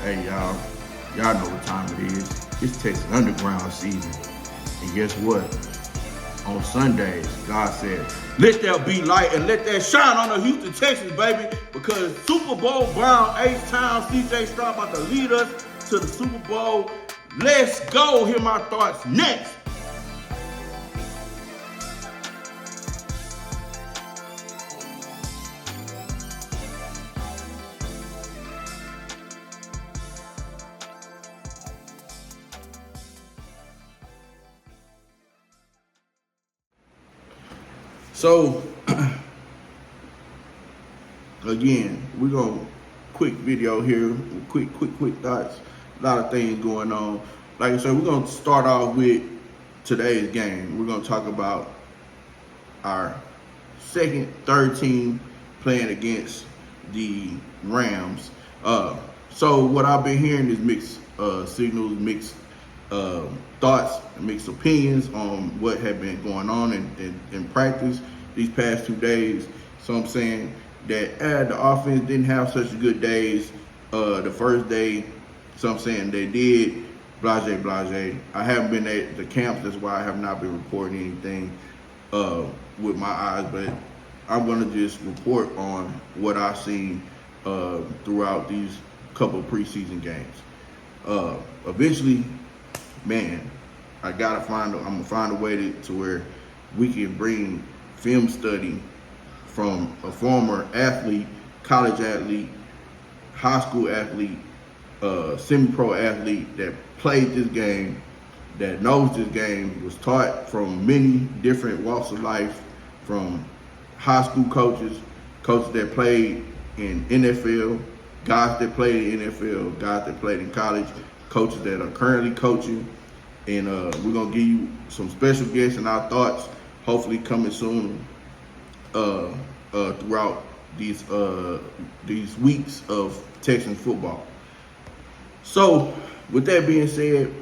Hey y'all know what time it is. It's Texas Underground season. And guess what? On Sundays, God said, let there be light and let that shine on the Houston Texans, baby. Because Super Bowl bound H-Town CJ Stroud about to lead us to the Super Bowl. Let's go. Hear my thoughts next. So, again, we're going to quick video here, quick thoughts, a lot of things going on. Like I said, we're going to start off with today's game. We're going to talk about our third team playing against the Rams. So what I've been hearing is mixed signals, mixed thoughts, mixed opinions on what had been going on in practice these past 2 days. So I'm saying that the offense didn't have such good days the first day. So I'm saying they did, blase. I haven't been at the camps, that's why I have not been reporting anything with my eyes, but I'm going to just report on what I've seen throughout these couple of preseason games. Eventually, man, I'm gonna find a way to where we can bring film study from a former athlete, college athlete, high school athlete, semi-pro athlete that played this game, that knows this game, was taught from many different walks of life, from high school coaches that played in NFL, guys that played in NFL, guys that played in college, coaches that are currently coaching. And we're going to give you some special guests and our thoughts, hopefully coming soon throughout these weeks of Texans football. So, with that being said,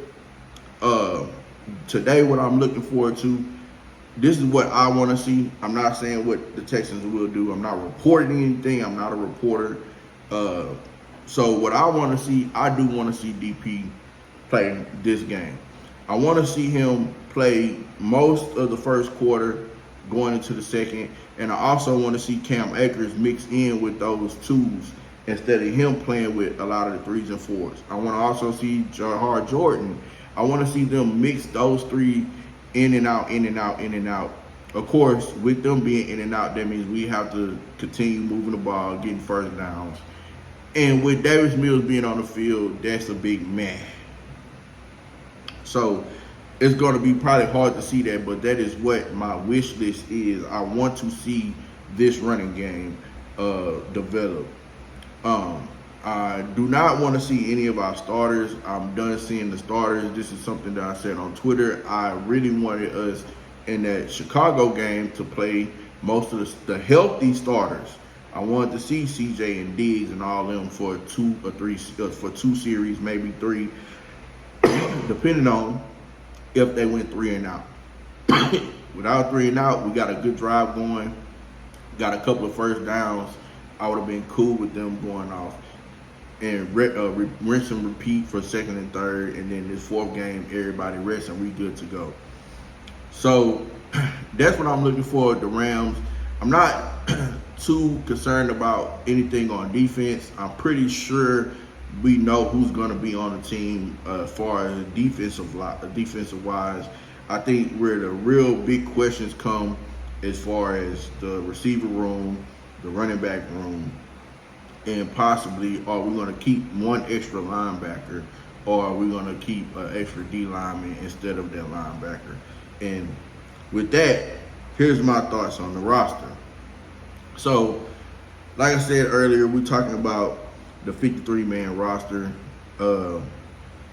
today what I'm looking forward to, this is what I want to see. I'm not saying what the Texans will do. I'm not reporting anything. I'm not a reporter. So what I want to see, I do want to see DP play this game. I want to see him play most of the first quarter going into the second. And I also want to see Cam Akers mix in with those twos instead of him playing with a lot of the threes and fours. I want to also see Jahar Jordan. I want to see them mix those three in and out. Of course, with them being in and out, that means we have to continue moving the ball, getting first downs. And with Davis Mills being on the field, that's a big man. So it's going to be probably hard to see that, but that is what my wish list is. I want to see this running game develop. I do not want to see any of our starters. I'm done seeing the starters. This is something that I said on Twitter. I really wanted us in that Chicago game to play most of the healthy starters. I wanted to see CJ and Diggs and all of them for two series, maybe three, depending on if they went 3 and out. Without 3 and out, we got a good drive going, got a couple of first downs. I would have been cool with them going off and rinse and repeat for second and third, and then this fourth game, everybody rest and we good to go. So that's what I'm looking for at the Rams. I'm not too concerned about anything on defense. I'm pretty sure we know who's going to be on the team as far as defensive wise. I think where the real big questions come as far as the receiver room, the running back room, and possibly are we going to keep one extra linebacker, or are we going to keep an extra D lineman instead of that linebacker? And with that, here's my thoughts on the roster. So, like I said earlier, we're talking about the 53-man roster.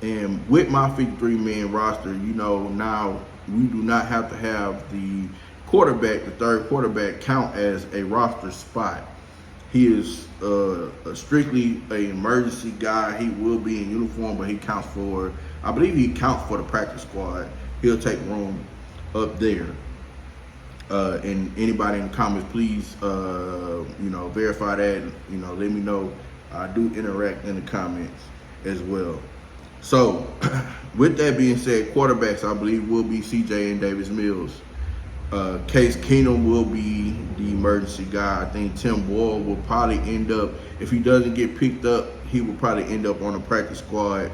And with my 53-man roster, now we do not have to have the third quarterback, count as a roster spot. He is strictly an emergency guy. He will be in uniform, but I believe he counts for the practice squad. He'll take room up there. And anybody in the comments, please, verify that. Let me know. I do interact in the comments. as well. So, with that being said, quarterbacks I believe will be CJ and Davis Mills. Case Keenum will be the emergency guy. I think Tim Boyle will probably end up, if he doesn't get picked up, he will probably end up on the practice squad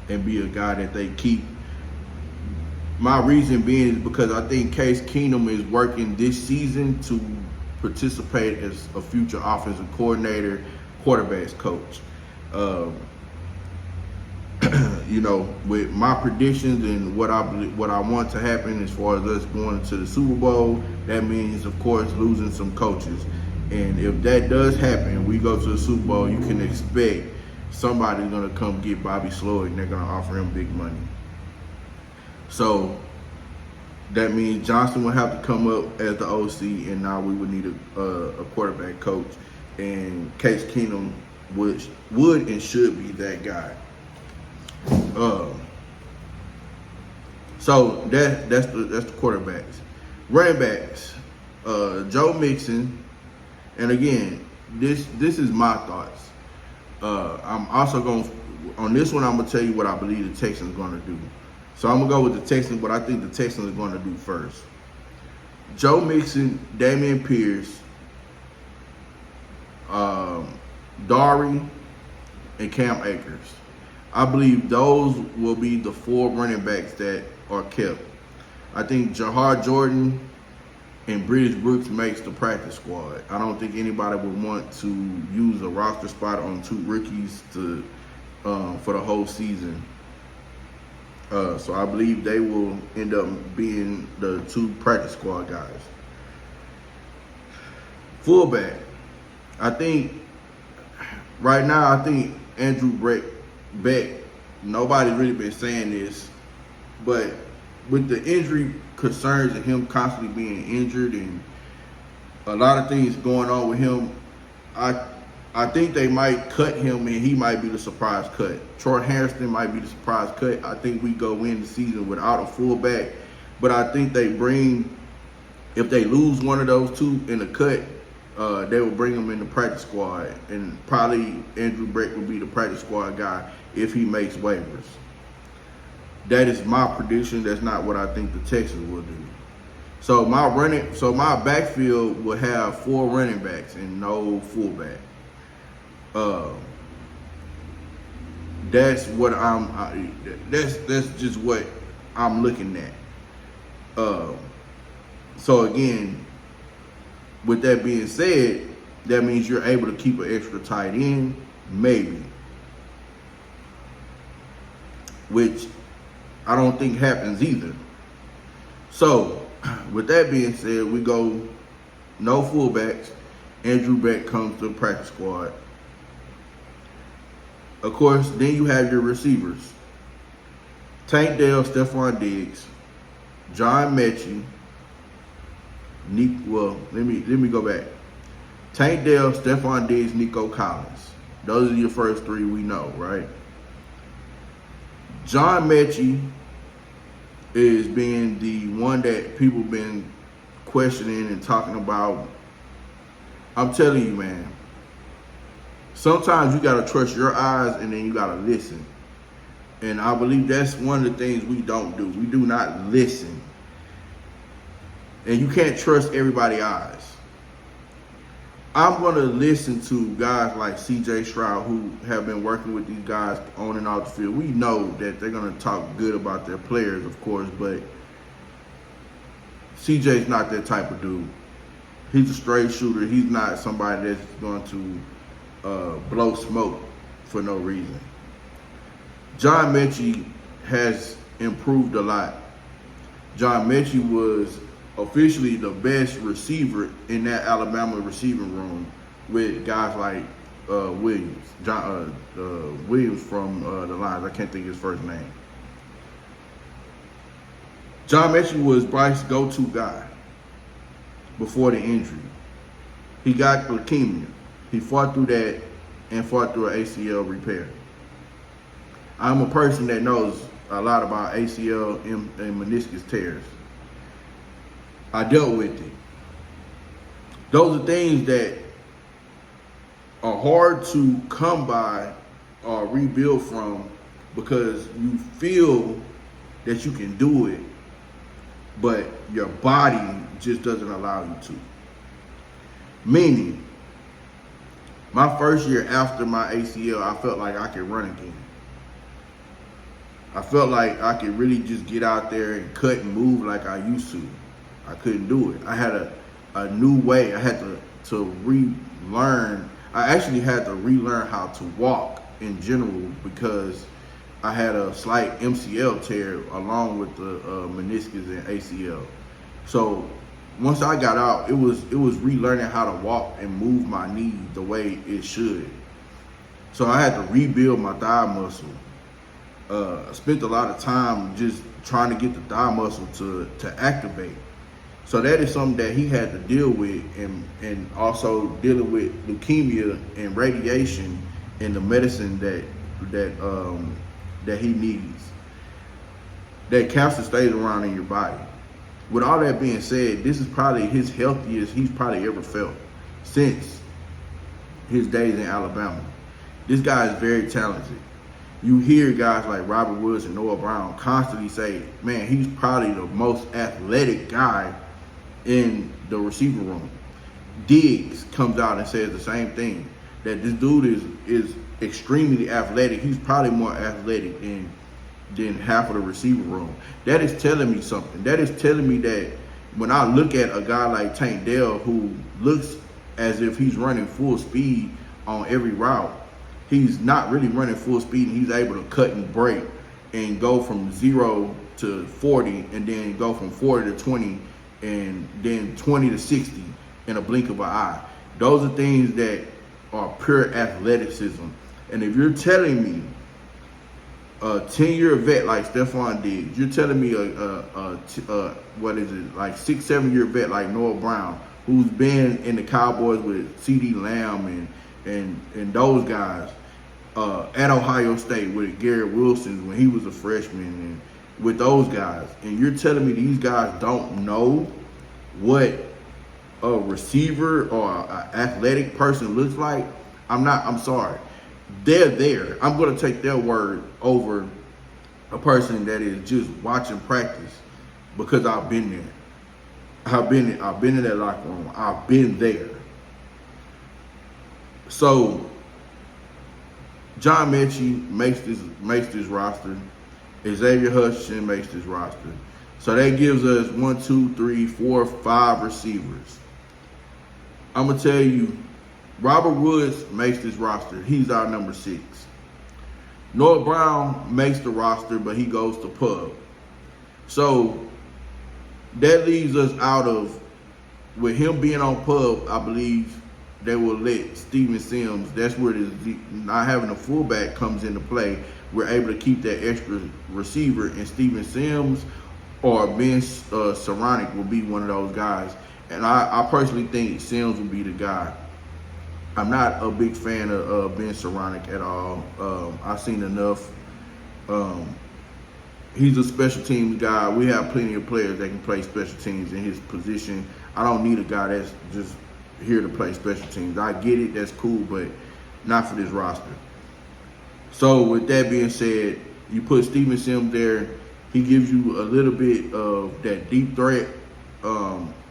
and be a guy that they keep. My reason being is because I think Case Keenum is working this season to participate as a future offensive coordinator, quarterbacks coach. With my predictions and what I want to happen as far as us going to the Super Bowl, that means, of course, losing some coaches. And if that does happen, we go to the Super Bowl, you can expect somebody's going to come get Bobby Sloyd and they're going to offer him big money. So that means Johnson will have to come up as the OC, and now we would need a quarterback coach. And Case Keenum would and should be that guy. So that's the quarterbacks. Running backs, Joe Mixon, and again, this is my thoughts. I'm also on this one, I'm gonna tell you what I believe the Texans are gonna do. So I'm gonna go with the Texans, but I think the Texans are gonna do first. Joe Mixon, Dameon Pierce, Dari, and Cam Akers. I believe those will be the 4 running backs that are kept. I think Jahar Jordan and British Brooks makes the practice squad. I don't think anybody would want to use a roster spot on 2 rookies for the whole season. So I believe they will end up being the 2 practice squad guys. Fullback. I think right now, Andrew Beck, nobody's really been saying this, but with the injury concerns and him constantly being injured and a lot of things going on with him, I think they might cut him and he might be the surprise cut. Troy Harrison might be the surprise cut. I think we go in the season without a fullback, but I think if they lose one of those 2 in the cut, they will bring him in the practice squad, and probably Andrew Beck will be the practice squad guy if he makes waivers. That is my prediction. That's not what I think the Texans will do. So my backfield will have 4 running backs and no fullback. That's what that's just what I'm looking at. So again, with that being said, that means you're able to keep an extra tight end, maybe, which I don't think happens either. So, with that being said, we go no fullbacks. Andrew Beck comes to the practice squad. Of course, then you have your receivers. Tank Dell, Stephon Diggs, John Mechie, let me go back. Tank Dell, Stephon Diggs, Nico Collins. Those are your first 3 we know, right? John Mechie is being the one that people been questioning and talking about. I'm telling you, man, sometimes you got to trust your eyes and then you got to listen. And I believe that's one of the things we don't do. We do not listen. And you can't trust everybody's eyes. I'm going to listen to guys like C.J. Stroud who have been working with these guys on and off the field. We know that they're going to talk good about their players, of course, but C.J.'s not that type of dude. He's a straight shooter. He's not somebody that's going to blow smoke for no reason. John Mechie has improved a lot. John Mechie was officially the best receiver in that Alabama receiving room with guys like Williams. Williams from the Lions. I can't think of his first name. John Mechie was Bryce's go-to guy before the injury. He got leukemia. He fought through that and fought through an ACL repair. I'm a person that knows a lot about ACL and meniscus tears. I dealt with it. Those are things that are hard to come by or rebuild from, because you feel that you can do it, but your body just doesn't allow you to. Meaning, my first year after my ACL, I felt like I could run again. I felt like I could really just get out there and cut and move like I used to. I couldn't do it. I had a new way. I had to relearn. I actually had to relearn how to walk in general, because I had a slight MCL tear along with the meniscus and ACL. So once I got out, it was relearning how to walk and move my knee the way it should. So I had to rebuild my thigh muscle. I spent a lot of time just trying to get the thigh muscle to activate. So that is something that he had to deal with, and also dealing with leukemia and radiation and the medicine that he needs. That cancer stays around in your body. With all that being said, this is probably his healthiest he's probably ever felt since his days in Alabama. This guy is very talented. You hear guys like Robert Woods and Noah Brown constantly say, man, he's probably the most athletic guy in the receiver room. Diggs comes out and says the same thing, that this dude is extremely athletic. He's probably more athletic than half of the receiver room. That is telling me something. That is telling me that when I look at a guy like Tank Dell, who looks as if he's running full speed on every route, he's not really running full speed, and he's able to cut and break and go from 0 to 40, and then go from 40 to 20, and then 20 to 60 in a blink of an eye. Those are things that are pure athleticism. And if you're telling me a 10-year vet like Stephon Diggs, you're telling me what is it, like 6-7 year vet like Noah Brown, who's been in the Cowboys with CD Lamb and those guys, at Ohio State with Garrett Wilson when he was a freshman, and with those guys, and you're telling me these guys don't know what a receiver or an athletic person looks like? I'm sorry. They're there. I'm going to take their word over a person that is just watching practice, because I've been there. I've been in that locker room. I've been there. So John Mechie makes this roster. Xavier Hutchinson makes this roster. So that gives us 1, 2, 3, 4, 5 receivers. I'm gonna tell you, Robert Woods makes this roster. He's our number 6. Noah Brown makes the roster, but he goes to PUB. So that leaves us out of, with him being on PUB, I believe they will let Steven Sims, that's where not having a fullback comes into play. We're able to keep that extra receiver, and Steven Sims or Ben Saronic will be one of those guys. And I personally think Sims will be the guy. I'm not a big fan of Ben Saronic at all. I've seen enough. He's a special teams guy. We have plenty of players that can play special teams in his position. I don't need a guy that's just here to play special teams. I get it, that's cool, but not for this roster. So with that being said, you put Steven Sims there. He gives you a little bit of that deep threat.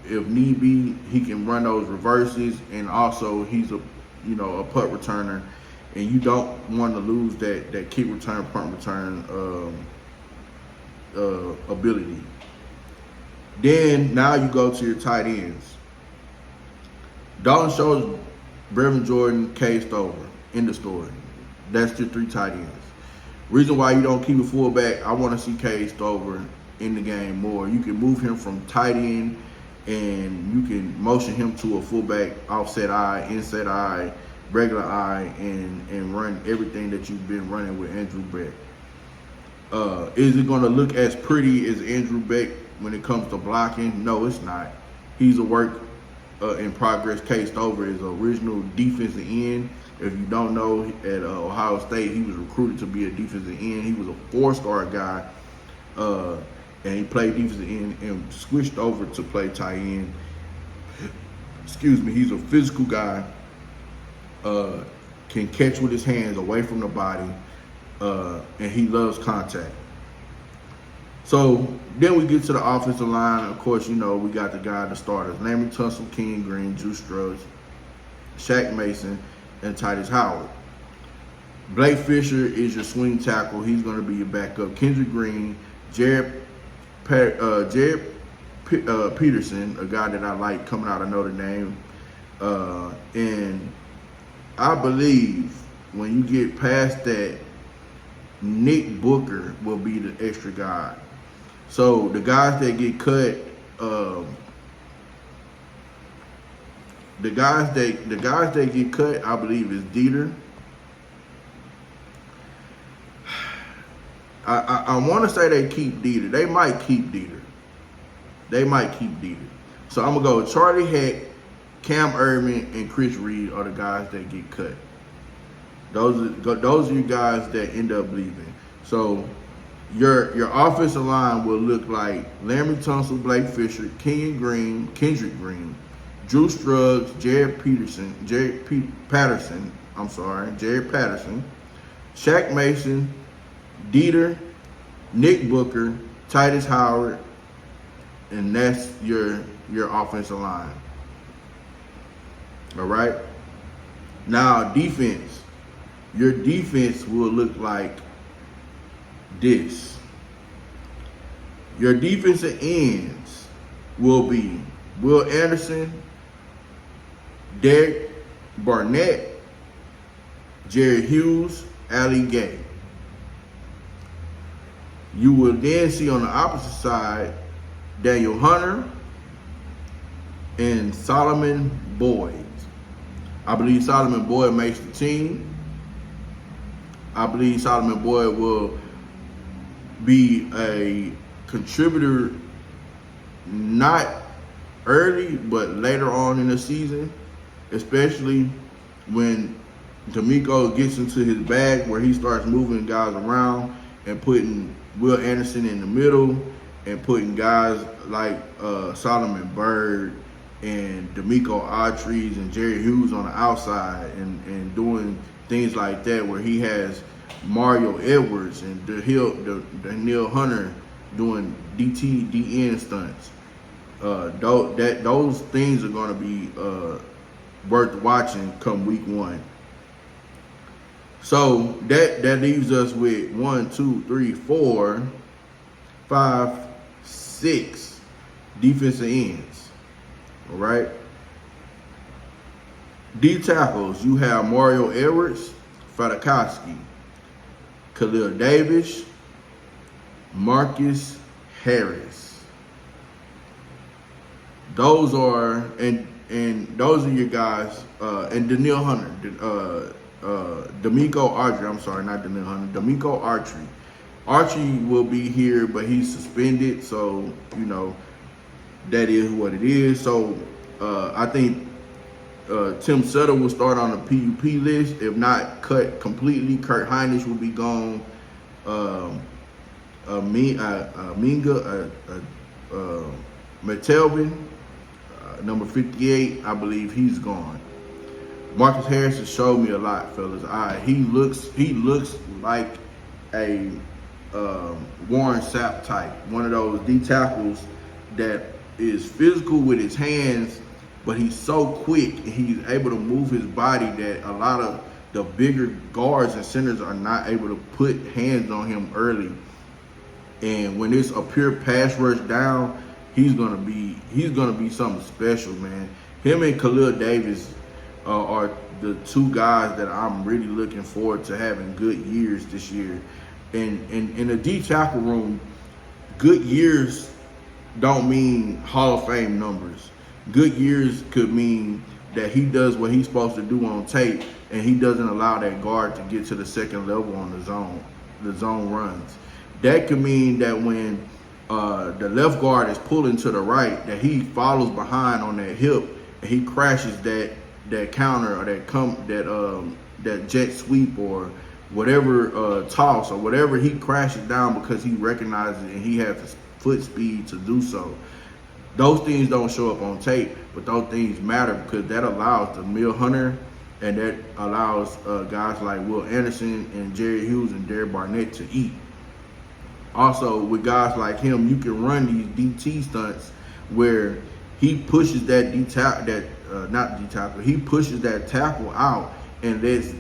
If need be, he can run those reverses, and also he's a punt returner, and you don't want to lose that kick return, punt return ability. Then now you go to your tight ends. Dalton Schultz, Brevin Jordan, Cade Stover. End of story. That's your 3 tight ends. Reason why you don't keep a fullback, I want to see Cade Stover in the game more. You can move him from tight end, and you can motion him to a fullback, offset eye, inside eye, regular eye, and run everything that you've been running with Andrew Beck. Is it going to look as pretty as Andrew Beck when it comes to blocking? No, it's not. He's a work in progress. Cade Stover is an original defensive end. If you don't know, at Ohio State, he was recruited to be a defensive end. He was a 4-star guy, and he played defensive end and switched over to play tight end. Excuse me. He's a physical guy. can catch with his hands away from the body, and he loves contact. So then we get to the offensive line. Of course, we got the starters: Laremy Tunsil, Kenyon Green, Juice Scruggs, Shaq Mason, and Titus Howard. Blake Fisher is your swing tackle. He's going to be your backup. Kendrick Green, Jared Peterson, a guy that I like coming out of Notre Dame. And I believe when you get past that, Nick Booker will be the extra guy. So the guys that get cut, the guys that get cut, I believe, is Dieter. I want to say they keep Dieter. They might keep Dieter. So I'm gonna go with Charlie Heck, Cam Irvin, and Chris Reed are the guys that get cut. Those are your guys that end up leaving. So your offensive line will look like Laremy Tunsil, Blake Fisher, Kendrick Green, Drew Scruggs, Jared Patterson, Shaq Mason, Dieter, Nick Booker, Titus Howard, and that's your offensive line. All right. Now defense. Your defense will look like this. Your defensive ends will be Will Anderson, Derek Barnett, Jerry Hughes, Ali Gay. You will then see on the opposite side Daniel Hunter and Solomon Boyd. I believe Solomon Boyd makes the team. I believe Solomon Boyd will be a contributor, not early, but later on in the season, especially when D'Amico gets into his bag where he starts moving guys around and putting Will Anderson in the middle and putting guys like Solomon Byrd and D'Amico Autries and Jerry Hughes on the outside and doing things like that, where he has Mario Edwards and Daniel Hunter doing DN stunts. Those things are going to be worth watching come week 1. So that leaves us with 1, 2, 3, 4, 5, 6 defensive ends. All right. D tackles, you have Mario Edwards, Fadakowski, Khalil Davis, Marcus Harris. Those are those are your guys, and Daniil Hunter, D'Amico Autry. I'm sorry, not Daniil Hunter. D'Amico Autry. Archie will be here, but he's suspended, so that is what it is. So I think Tim Sutter will start on the PUP list. If not cut completely, Kurt Heinrich will be gone. Metelvin, number 58, I believe he's gone. Marcus Harris has showed me a lot, fellas. He looks like a Warren Sapp type, one of those D tackles that is physical with his hands, but he's so quick and he's able to move his body that a lot of the bigger guards and centers are not able to put hands on him early. And when it's a pure pass rush down, he's gonna be something special, man. Him and Khalil Davis are the two guys that I'm really looking forward to having good years this year. And in the D tackle room, good years don't mean Hall of Fame numbers. Good years could mean that he does what he's supposed to do on tape, and he doesn't allow that guard to get to the second level on the zone runs. That could mean that when the left guard is pulling to the right, that he follows behind on that hip and he crashes that counter or that jet sweep or whatever toss or whatever, he crashes down because he recognizes it and he has the foot speed to do so. Those things don't show up on tape, but those things matter because that allows Daniil Hunter and that allows guys like Will Anderson and Jerry Hughes and Derek Barnett to eat. Also, with guys like him, you can run these DT stunts where he pushes that he pushes that tackle out and lets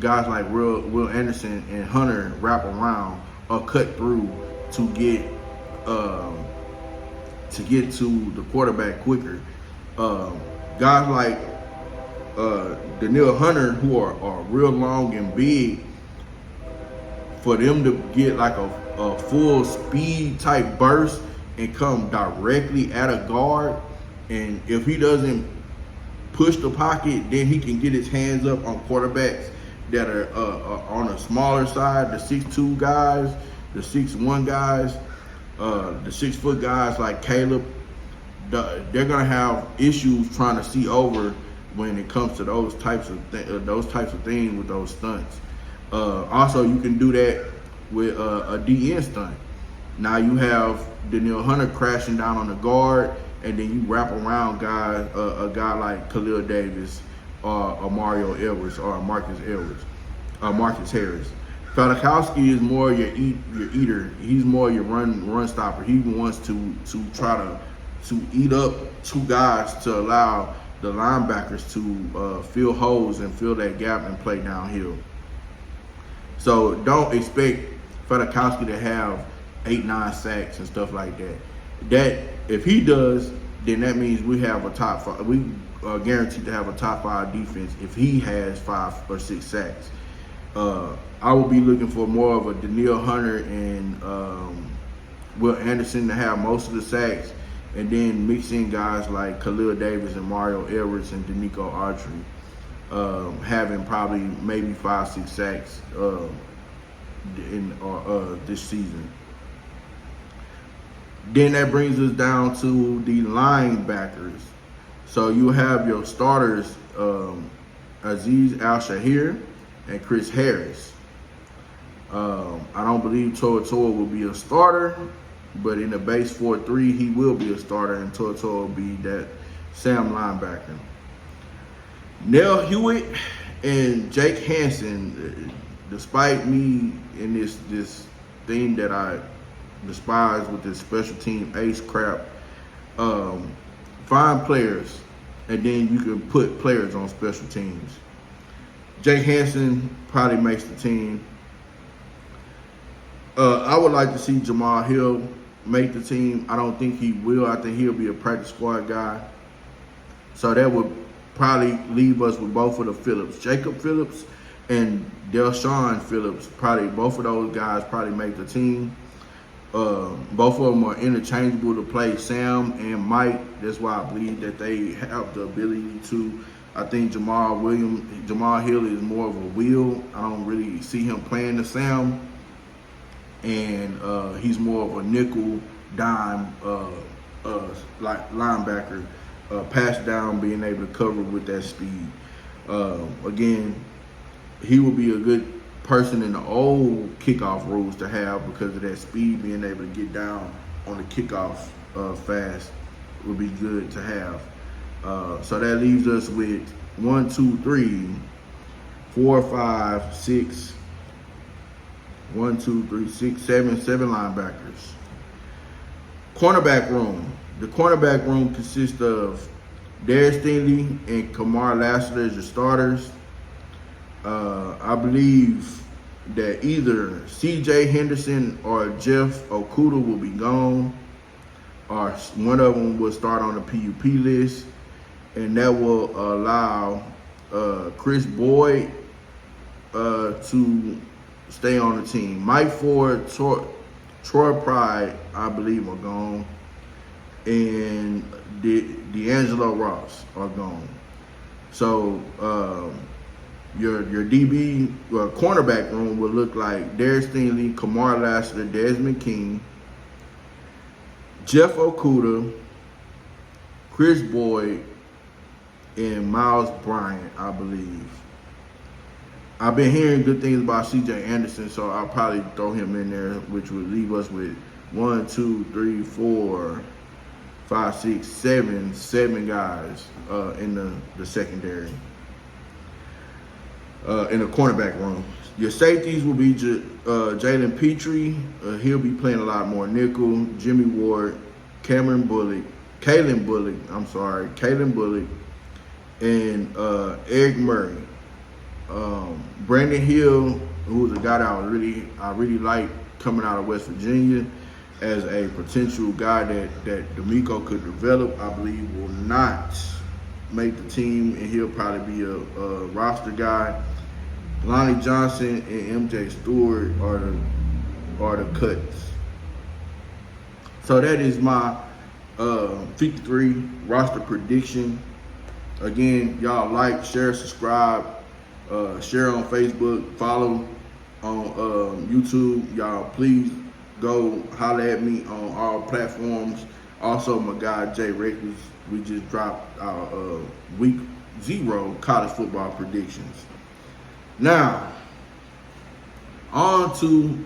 guys like Will Anderson and Hunter wrap around or cut through to get to the quarterback quicker. Guys like Danielle Hunter, who are real long and big, for them to get like a full speed type burst and come directly at a guard, and if he doesn't push the pocket, then he can get his hands up on quarterbacks that are on a smaller side, the 6'2 guys, the 6'1 guys, the 6 foot guys like Caleb. They're gonna have issues trying to see over when it comes to those types of things with those stunts. Also, you can do that with a DN stunt. Now you have Danielle Hunter crashing down on the guard, and then you wrap around a guy like Khalil Davis or Mario Edwards or Marcus Harris. Fedakowski is more your eater. He's more your run stopper. He wants to try to eat up two guys to allow the linebackers to fill holes and fill that gap and play downhill. So don't expect Fedakowski to have 8-9 sacks and stuff like that. That if he does, then that means we have a top 5. We are guaranteed to have a top 5 defense if he has 5 or 6 sacks. I will be looking for more of a Danielle Hunter and Will Anderson to have most of the sacks, and then mix in guys like Khalil Davis and Mario Edwards and Danico Autry, having probably maybe 5-6 sacks this season. Then that brings us down to the linebackers. So you have your starters, Aziz Al-Shahir and Chris Harris. I don't believe Toa will be a starter, but in the base 4-3, he will be a starter, and Toa will be that Sam linebacker. Nell Hewitt and Jake Hansen, despite me in this thing that I despise with this special team ace crap, find players, and then you can put players on special teams. Jake Hansen probably makes the team. I would like to see Jamal Hill make the team. I don't think he will. I think he'll be a practice squad guy. So that would probably leave us with both of the Phillips. Jacob Phillips and Delshawn Phillips, probably both of those guys probably make the team. Both of them are interchangeable to play Sam and Mike. That's why I believe that they have the ability to. I think Jamal Hill is more of a wheel. I don't really see him playing the Sam. And he's more of a nickel dime like linebacker, pass down, being able to cover with that speed. Again, he will be a good person in the old kickoff rules to have because of that speed, being able to get down on the kickoff fast would be good to have. So that leaves us with 1, 2, 3, 4, 5, 6. 1, 2, 3, 6, 7 linebackers. Cornerback room. The cornerback room consists of Darius Stingley and Kamar Lassiter as your starters. I believe that either C.J. Henderson or Jeff Okudah will be gone, or one of them will start on the PUP list, and that will allow Chris Boyd to stay on the team. Mike Ford, Troy Pride, I believe, are gone, and D'Angelo Ross are gone. So your DB cornerback room will look like Darius Stingley, Kamar Lassiter, Desmond King, Jeff Okudah, Chris Boyd, and Miles Bryant, I believe. I've been hearing good things about C.J. Anderson, so I'll probably throw him in there, which would leave us with 1, 2, 3, 4, 5, 6, 7 guys in the secondary. in the cornerback room. Your safeties will be Jalen Petrie. He'll be playing a lot more nickel. Jimmy Ward, Kalen Bullock, and Eric Murray. Brandon Hill, who's a guy that I really like coming out of West Virginia as a potential guy that D'Amico could develop. I believe will not make the team, and he'll probably be a roster guy. Lonnie Johnson and MJ Stewart are the cuts. So that is my 53 roster prediction. Again, y'all like, share, subscribe, share on Facebook, follow on YouTube. Y'all please go holler at me on all platforms. Also, my guy Jay Records, we just dropped our week 0 college football predictions. Now, on to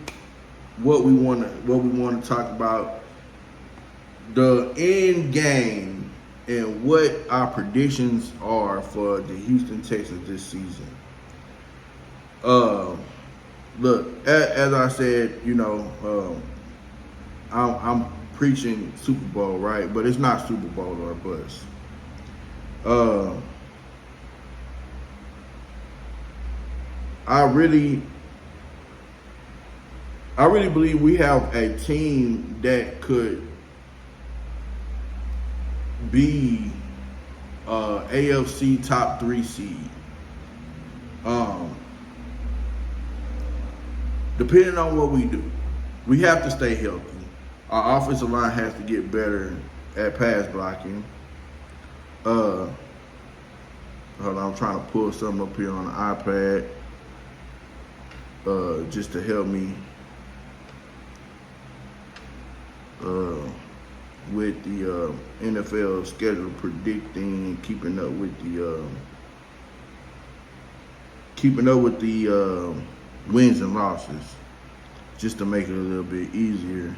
what we want to talk about, the end game and what our predictions are for the Houston Texans this season. Look, as I said, I'm preaching Super Bowl, right? But it's not Super Bowl or bust. I really believe we have a team that could be AFC top 3 seed. Depending on what we do, we have to stay healthy. Our offensive line has to get better at pass blocking. Hold on, I'm trying to pull something up here on the iPad. Just to help me with the NFL schedule predicting and keeping up with the wins and losses, just to make it a little bit easier.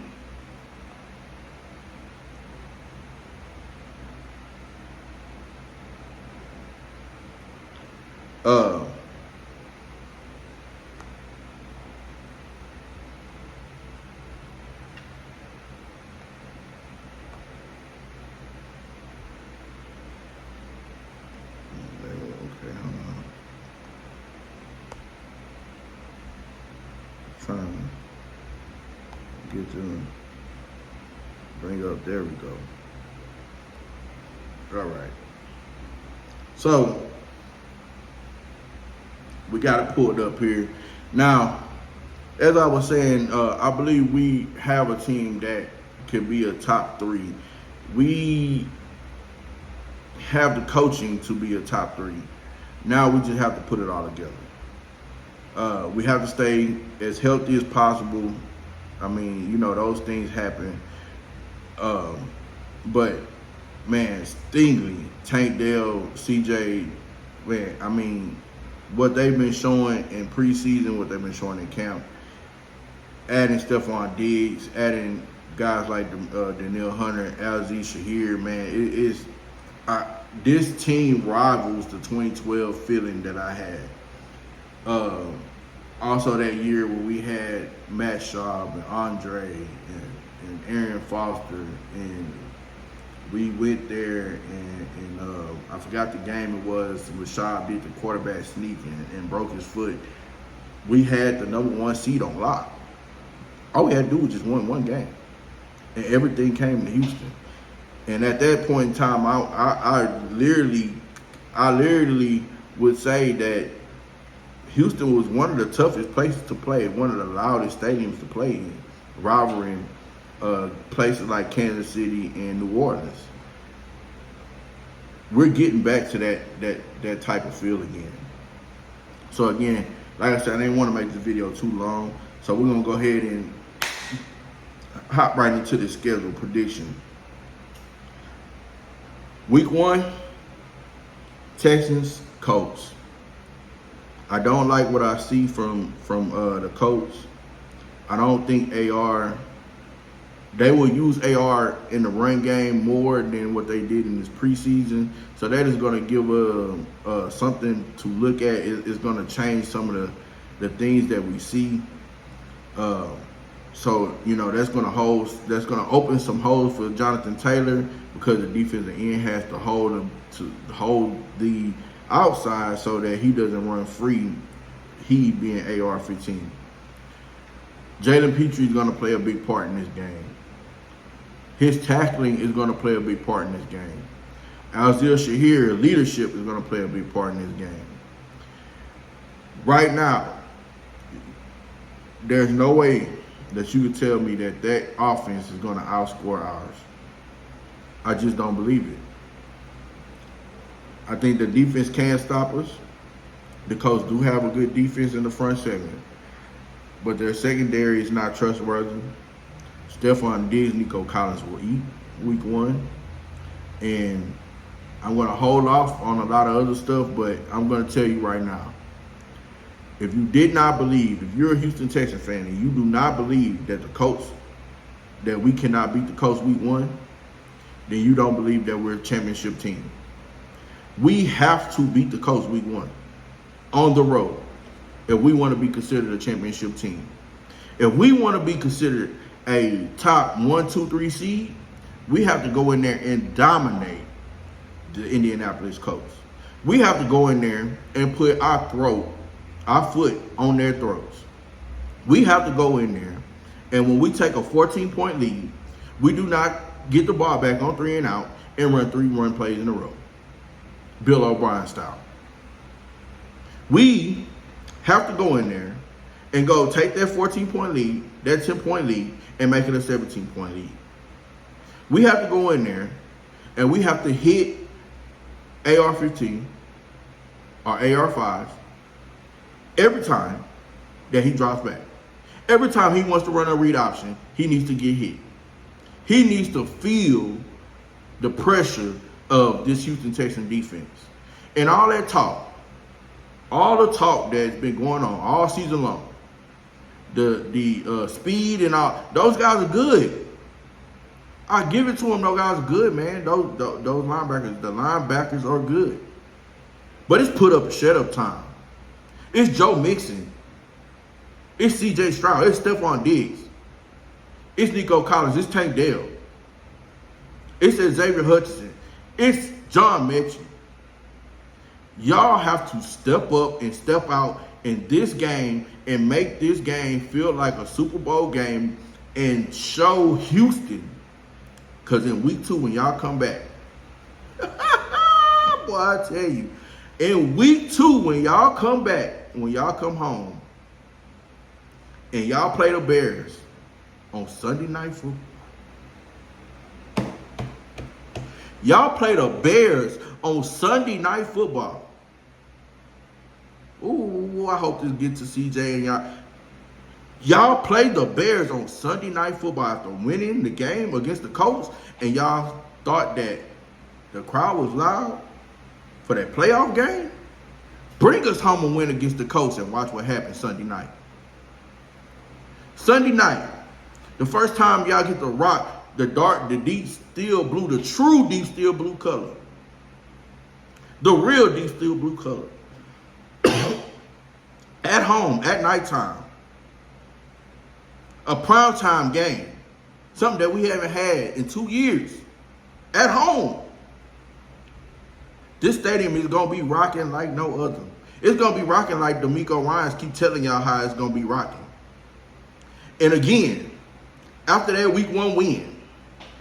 Trying to get to bring up, there we go. All right. So we got it pulled up here. Now, as I was saying, I believe we have a team that can be a top 3. We have the coaching to be a top 3. Now we just have to put it all together. We have to stay as healthy as possible. I mean, those things happen. But, man, Stingley, Tank Dell, CJ, man, I mean, what they've been showing in preseason, what they've been showing in camp, adding Stephon Diggs, adding guys like Danielle Hunter, Alzee Shahir, man, this team rivals the 2012 feeling that I had. Also that year where we had Matt Schaub and Andre and Aaron Foster, and we went there and I forgot the game it was when Schaub did the quarterback sneak and broke his foot. We had the number 1 seed on lock. All we had to do was just win one game, and everything came to Houston. And at that point in time, I literally would say that Houston was one of the toughest places to play, one of the loudest stadiums to play in, rivaling places like Kansas City and New Orleans. We're getting back to that type of feel again. So again, like I said, I didn't want to make this video too long, so we're gonna go ahead and hop right into the schedule prediction. Week 1, Texans, Colts. I don't like what I see from the Colts. I don't think AR They will use AR in the run game more than what they did in this preseason. So that is going to give something to look at. It's going to change some of the things that we see. So that's going to open some holes for Jonathan Taylor, because the defensive end has to hold the outside so that he doesn't run free. He being AR-15. Jalen Petrie is going to play a big part in this game. His tackling is going to play a big part in this game. Alzeel Shahir, leadership, is going to play a big part in this game. Right now, there's no way that you could tell me that offense is going to outscore ours. I just don't believe it. I think the defense can stop us. The Colts do have a good defense in the front segment, but their secondary is not trustworthy. Stephon Diggs, Nico Collins will eat week 1. And I'm going to hold off on a lot of other stuff, but I'm going to tell you right now. If you did not believe, if you're a Houston Texans fan and you do not believe that that we cannot beat the Colts week 1, then you don't believe that we're a championship team. We have to beat the Colts week 1 on the road if we want to be considered a championship team. If we want to be considered a top 1, 2, 3 seed, we have to go in there and dominate the Indianapolis Colts. We have to go in there and put our foot on their throats. We have to go in there, and when we take a 14-point lead, we do not get the ball back on 3 and out and run 3 run plays in a row, Bill O'Brien style. We have to go in there and go take that 14-point lead, that 10-point lead, and make it a 17-point lead. We have to go in there and we have to hit AR-15 or AR-5 every time that he drops back. Every time he wants to run a read option, he needs to get hit. He needs to feel the pressure of this Houston Texans defense. And all that talk, all the talk that's been going on all season long, the speed and all, those guys are good. I give it to them. Those guys are good, man. Those linebackers, the linebackers are good. But it's put up and shut up time. It's Joe Mixon. It's C.J. Stroud. It's Stephon Diggs. It's Nico Collins. It's Tank Dell. It's Xavier Hutchinson. It's John Mechie. Y'all have to step up and step out in this game and make this game feel like a Super Bowl game and show Houston. Because in week 2, when y'all come back, boy, I tell you, in week 2, when y'all come back, when y'all come home, and y'all play the Bears on Sunday Night Football. Y'all play the Bears on Sunday Night Football. Ooh, I hope this gets to CJ and y'all. Y'all play the Bears on Sunday Night Football after winning the game against the Colts, and y'all thought that the crowd was loud for that playoff game? Bring us home and win against the Colts and watch what happens Sunday night. Sunday night, the first time y'all get to rock the deep steel blue, the true deep steel blue color. The real deep steel blue color. At home, at nighttime. A primetime game. Something that we haven't had in 2 years. At home. This stadium is going to be rocking like no other. It's going to be rocking like D'Amico Ryans keep telling y'all how it's going to be rocking. And again, after that week 1 win,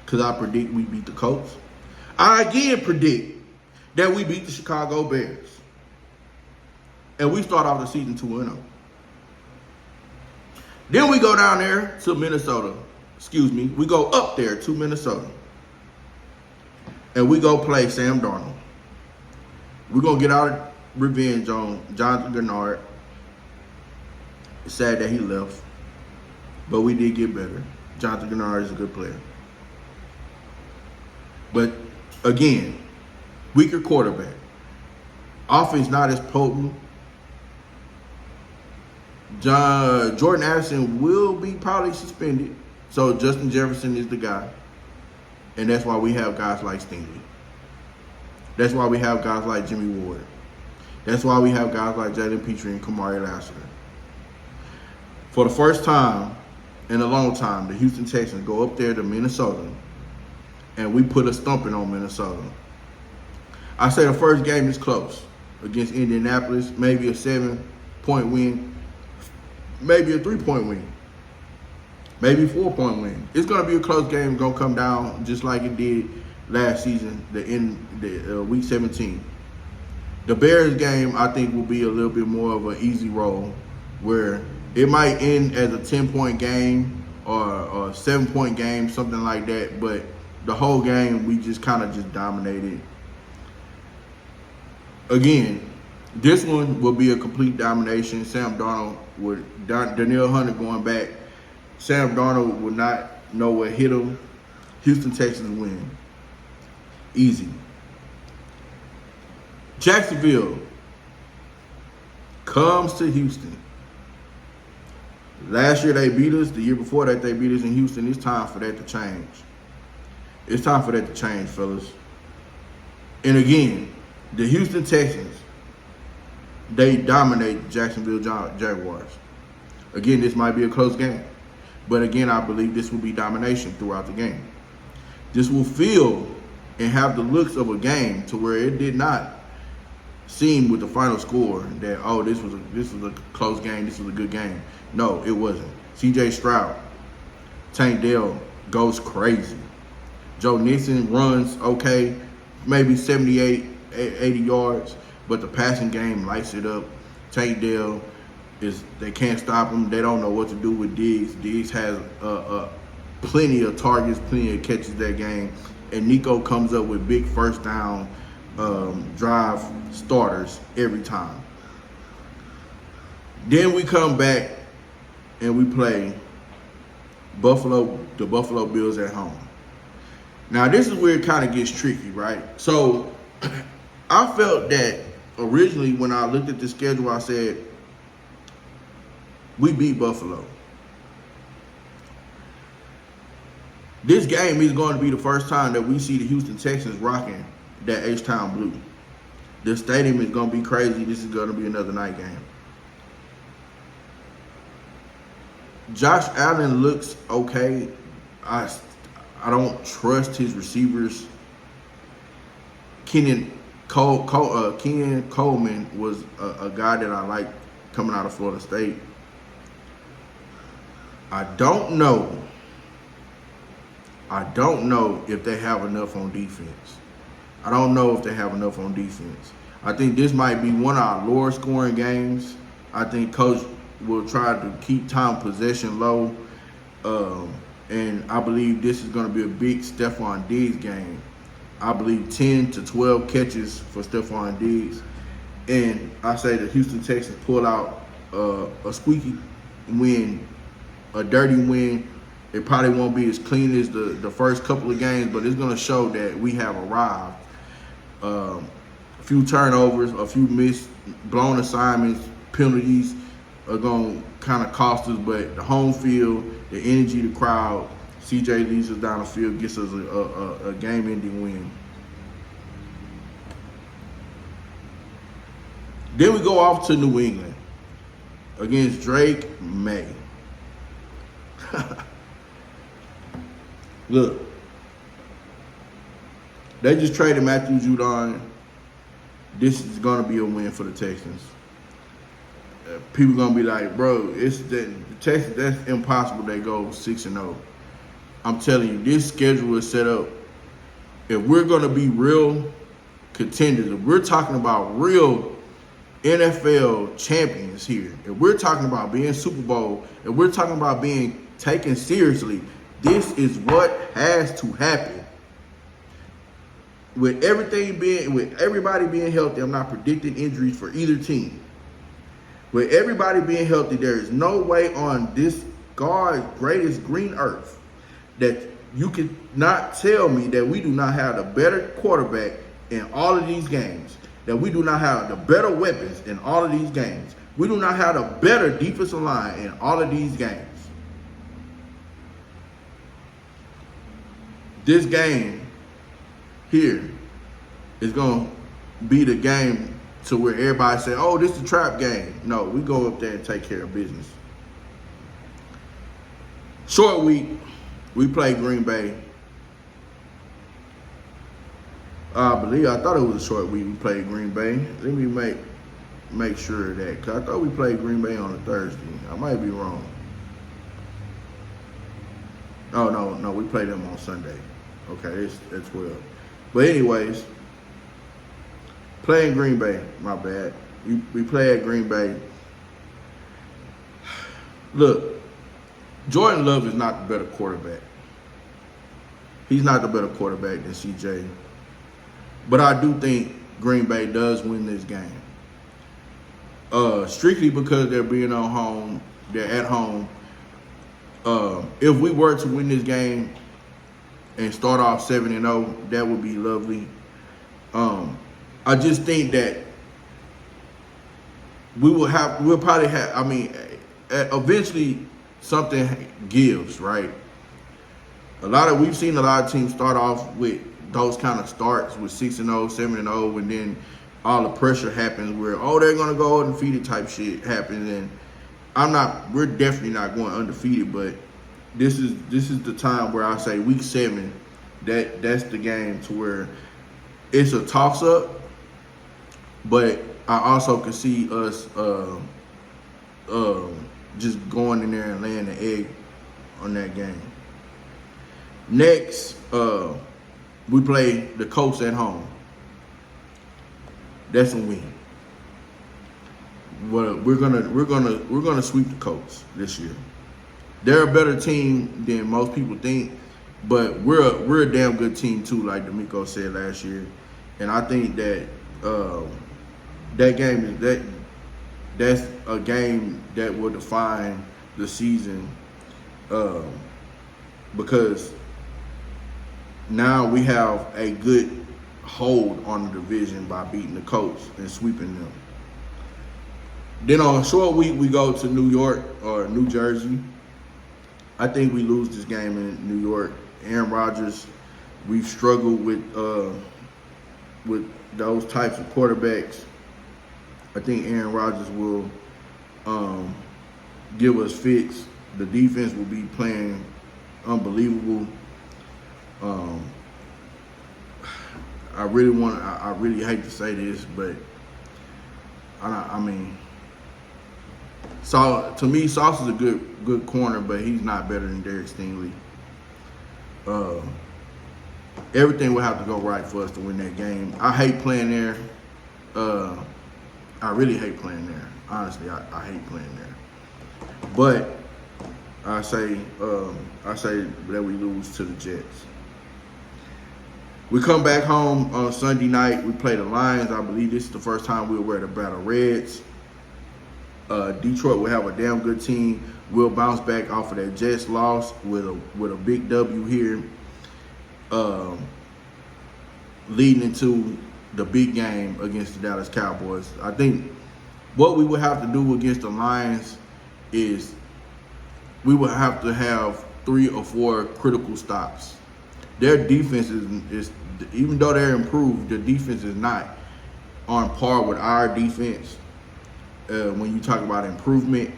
because I predict we beat the Colts, I again predict that we beat the Chicago Bears. And we start off the season 2-0. Then we go down there to Minnesota. We go up there to Minnesota. And we go play Sam Darnold. We're going to get our revenge on Jonathan Gennard. It's sad that he left. But we did get better. Jonathan Gennard is a good player. But, again, weaker quarterback. Offense not as potent. Jordan Addison will be probably suspended So Justin Jefferson is the guy. And that's why we have guys like Stingley. That's why we have guys like Jimmy Ward. That's why we have guys like Jalen Petrie and Kamari Lassiter. For the first time in a long time, the Houston Texans go up there to Minnesota, and we put a stumping on Minnesota. I say the first game is close against Indianapolis, maybe a 7-point win, maybe a 3-point win, maybe a 4-point win. It's going to be a close game. It's going to come down just like it did last season, week 17. The Bears game, I think, will be a little bit more of an easy roll, where it might end as a 10-point game or a 7-point game, something like that. But the whole game, we just kind of just dominated. Again, this one will be a complete domination. Sam Darnold with Danielle Hunter going back. Sam Darnold will not know what hit him. Houston Texans win. Easy. Jacksonville comes to Houston. Last year they beat us. The year before that they beat us in Houston. It's time for that to change. It's time for that to change, fellas. And again, the Houston Texans, they dominate the Jacksonville Jaguars. Again, this might be a close game. But again, I believe this will be domination throughout the game. This will feel and have the looks of a game to where it did not seem with the final score that, oh, this was a close game, this was a good game. No, it wasn't. C.J. Stroud, Tank Dell goes crazy. Joe Mixon runs okay, maybe 78, 80 yards, but the passing game lights it up. Tank Dell they can't stop him. They don't know what to do with Diggs. Diggs has plenty of targets, plenty of catches that game. And Nico comes up with big first down drive starters every time. Then we come back and we play the Buffalo Bills at home. Now, this is where it kind of gets tricky, right? So, I felt that originally when I looked at the schedule, I said, we beat Buffalo. This game is going to be the first time that we see the Houston Texans rocking that H-Town blue. The stadium is going to be crazy. This is going to be another night game. Josh Allen looks okay. I don't trust his receivers. Ken Coleman was a guy that I liked coming out of Florida State. I don't know if they have enough on defense. I think this might be one of our lower scoring games. I think Coach will try to keep time possession low. And I believe this is going to be a big Stephon Diggs game. I believe 10 to 12 catches for Stephon Diggs. And I say the Houston Texans pull out a squeaky win, a dirty win. It probably won't be as clean as the first couple of games, but it's going to show that we have arrived. A few turnovers, a few missed blown assignments, penalties are going to kind of cost us, but the home field, the energy, the crowd, CJ leads us down the field, gets us a game-ending win. Then we go off to New England against Drake May. Look, they just traded Matthew Judon. This is going to be a win for the Texans. People going to be like, bro, the Texans, that's impossible. They go 6-0. I'm telling you, this schedule is set up. If we're going to be real contenders, if we're talking about real NFL champions here, if we're talking about being Super Bowl, if we're talking about being taken seriously, this is what has to happen. With everybody being healthy, I'm not predicting injuries for either team. With everybody being healthy, there is no way on this God's greatest green earth that you can not tell me that we do not have the better quarterback in all of these games, that we do not have the better weapons in all of these games. We do not have the better defensive line in all of these games. this game here is going to be the game to where everybody say, oh, this is a trap game. No, we go up there and take care of business. Short week, we play Green Bay. I thought it was a short week we played Green Bay. Let me make sure of that, because I thought we played Green Bay on a Thursday. I might be wrong. Oh, no, we played them on Sunday. Okay, it's 12. But anyways, playing Green Bay, my bad. We play at Green Bay. Look, Jordan Love is not the better quarterback. He's not the better quarterback than CJ. But I do think Green Bay does win this game. Strictly because they're being on home, they're at home. If we were to win this game and start off 7-0, that would be lovely. I just think that we'll probably have, eventually something gives, right? We've seen a lot of teams start off with those kind of starts with 6-0, 7-0, and then all the pressure happens where, oh, they're gonna go undefeated type shit happens, and we're definitely not going undefeated, but this is the time where I say week 7, that's the game to where it's a toss up, but I also can see us just going in there and laying the egg on that game. Next, we play the Colts at home. That's a win. Well, we're gonna sweep the Colts this year. They're a better team than most people think, but we're a damn good team too, like D'Amico said last year. And I think that that game that's a game that will define the season, because now we have a good hold on the division by beating the Colts and sweeping them. Then on a short week, we go to New York or New Jersey. I think we lose this game in New York. Aaron Rodgers, we've struggled with those types of quarterbacks. I think Aaron Rodgers will give us fits. The defense will be playing unbelievable. I really hate to say this, but to me, Sauce is a good corner, but he's not better than Derek Stingley. Everything will have to go right for us to win that game. I hate playing there. I really hate playing there. Honestly, I hate playing there. But I say that we lose to the Jets. We come back home on Sunday night. We play the Lions. I believe this is the first time we'll wear the Battle Reds. Detroit will have a damn good team. We'll bounce back off of that Jets loss with a big W here, leading into the big game against the Dallas Cowboys. I think what we would have to do against the Lions is we would have to have 3 or 4 critical stops. Their defense is even though they're improved, their defense is not on par with our defense. When you talk about improvement,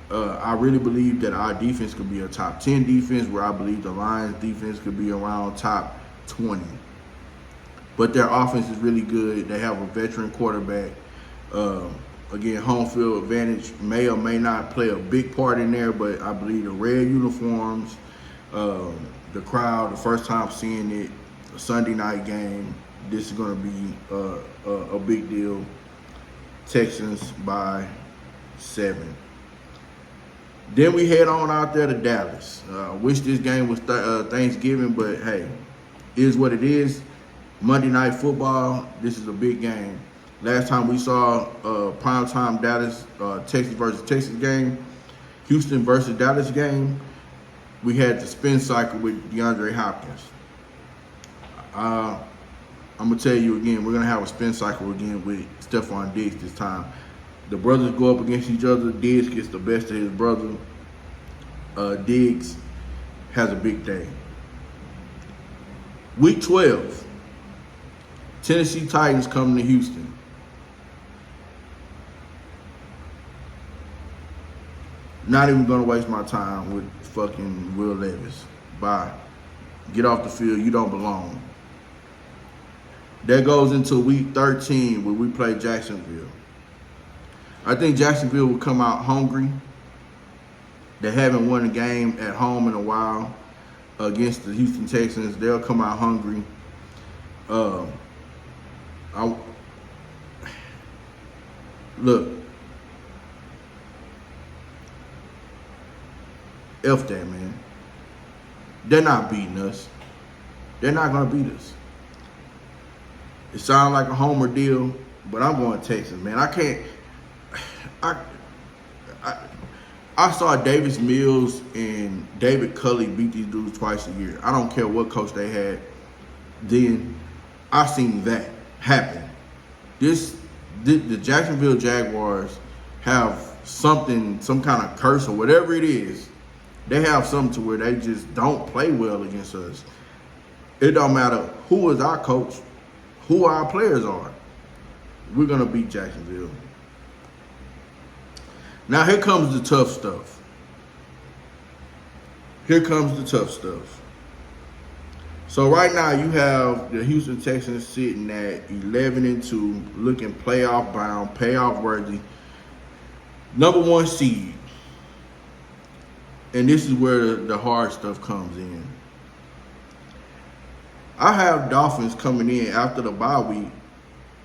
I really believe that our defense could be a top 10 defense, where I believe the Lions defense could be around top 20. But their offense is really good. They have a veteran quarterback. Again, home field advantage may or may not play a big part in there, but I believe the red uniforms, the crowd, the first time seeing it, a Sunday night game, this is going to be a big deal. Texans by 7. Then we head on out there to Dallas. Wish this game was Thanksgiving, but hey, it is what it is. Monday Night Football, this is a big game. Last time we saw primetime Dallas, Texas versus Texas game, Houston versus Dallas game, we had the spin cycle with DeAndre Hopkins. I'm going to tell you again, we're going to have a spin cycle again with Stephon Diggs this time. The brothers go up against each other. Diggs gets the best of his brother. Diggs has a big day. Week 12, Tennessee Titans coming to Houston. Not even going to waste my time with fucking Will Levis. Bye. Get off the field. You don't belong. That goes into week 13 where we play Jacksonville. I think Jacksonville will come out hungry. They haven't won a game at home in a while against the Houston Texans. They'll come out hungry. Look, F that, man. They're not beating us. They're not going to beat us. It sounds like a homer deal, but I'm going Texas, man. I can't. I saw Davis Mills and David Culley beat these dudes twice a year. I don't care what coach they had. Then I seen that happen. The Jacksonville Jaguars have something, some kind of curse or whatever it is. They have something to where they just don't play well against us. It don't matter who is our coach, who our players are. We're going to beat Jacksonville. Now here comes the tough stuff. Here comes the tough stuff. So right now you have the Houston Texans sitting at 11-2, looking playoff bound, playoff worthy, number 1 seed. And this is where the hard stuff comes in. I have Dolphins coming in after the bye week.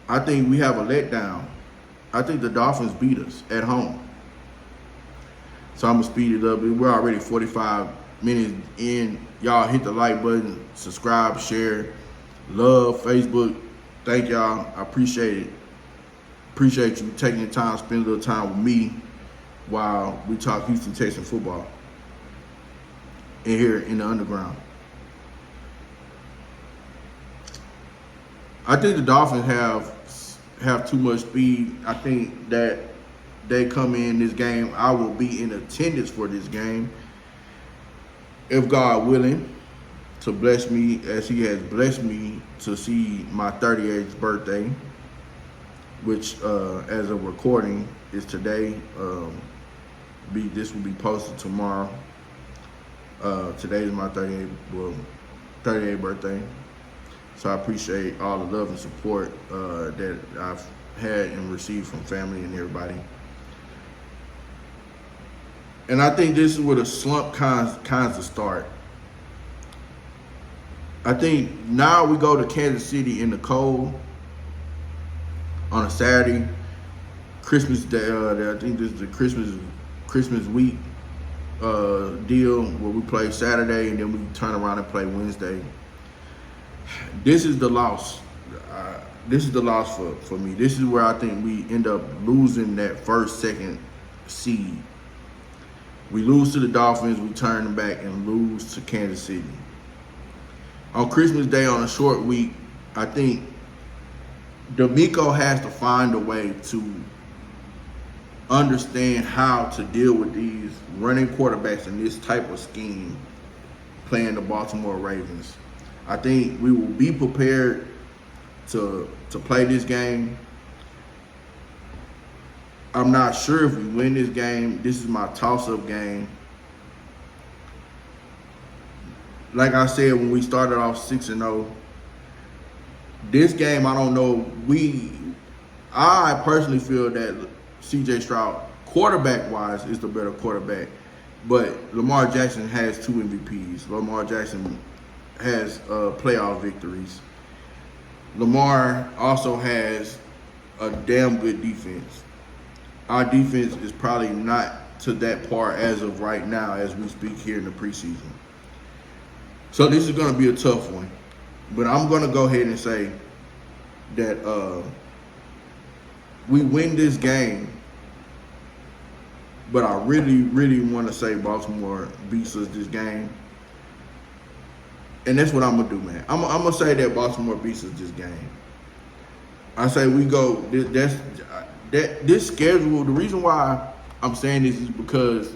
I think we have a letdown. I think the Dolphins beat us at home. So I'm going to speed it up. We're already 45 minutes in. Y'all hit the like button, subscribe, share, love, Facebook. Thank y'all. I appreciate it. Appreciate you taking the time, spending a little time with me while we talk Houston Texans football in here in the underground. I think the Dolphins have too much speed. I think that they come in this game. I will be in attendance for this game, if God willing, to bless me as He has blessed me to see my 38th birthday, which as a recording is today. This will be posted tomorrow. Today is my 38th birthday. So I appreciate all the love and support that I've had and received from family and everybody. And I think this is where the slump kinds of start. I think now we go to Kansas City in the cold on a Saturday, Christmas Day. I think this is the Christmas week deal where we play Saturday and then we turn around and play Wednesday. This is the loss. This is the loss for me. This is where I think we end up losing that first, second seed. We lose to the Dolphins, we turn them back and lose to Kansas City. On Christmas Day, on a short week, I think D'Amico has to find a way to understand how to deal with these running quarterbacks in this type of scheme playing the Baltimore Ravens. I think we will be prepared to play this game. I'm not sure if we win this game. This is my toss-up game. Like I said, when we started off 6-0, this game, I don't know. I personally feel that C.J. Stroud, quarterback-wise, is the better quarterback. But Lamar Jackson has 2 MVPs. Lamar Jackson has playoff victories. Lamar also has a damn good defense. Our defense is probably not to that part as of right now as we speak here in the preseason. So this is going to be a tough one. But I'm going to go ahead and say that we win this game. But I really, really want to say Baltimore beats us this game. And that's what I'm going to do, man. I'm going to say that Baltimore beats us this game. I say we go, this schedule, the reason why I'm saying this is because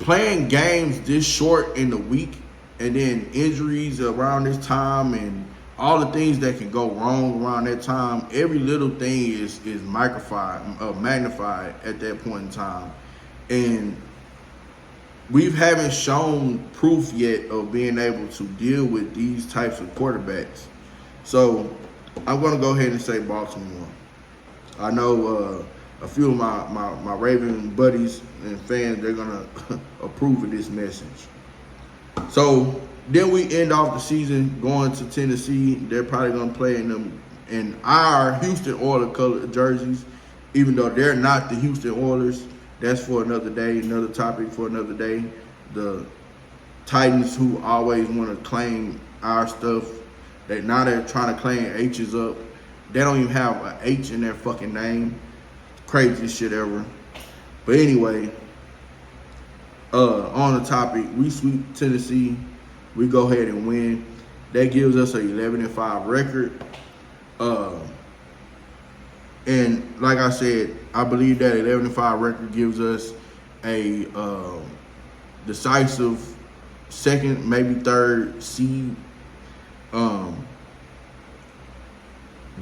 playing games this short in the week and then injuries around this time and all the things that can go wrong around that time, every little thing is magnified at that point in time. And we haven't shown proof yet of being able to deal with these types of quarterbacks. So I'm going to go ahead and say Baltimore. I know a few of my Raven buddies and fans, they're going to approve of this message. So then we end off the season going to Tennessee. They're probably going to play in our Houston Oilers color jerseys, even though they're not the Houston Oilers. That's for another day, another topic for another day. The Titans, who always want to claim our stuff, now they're trying to claim H's up. They don't even have an H in their fucking name. Craziest shit ever. But anyway, on the topic, we sweep Tennessee. We go ahead and win. That gives us an 11-5 record. And like I said, I believe that 11-5 record gives us a decisive second, maybe third seed. The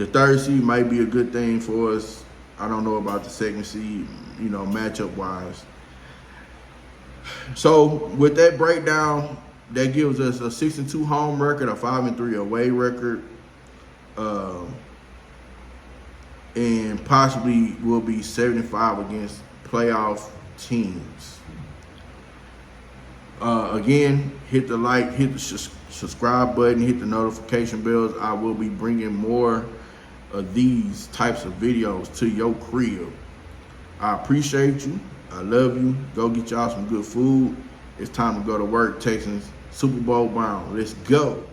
third seed might be a good thing for us. I don't know about the second seed, matchup wise. So with that breakdown, that gives us a 6-2 home record, a 5-3 away record. And possibly will be 7-5 against playoff teams. Again, hit the like, hit the subscribe button, hit the notification bells. I will be bringing more of these types of videos to your crib. I appreciate you. I love you. Go get y'all some good food. It's time to go to work, Texans. Super Bowl bound. Let's go.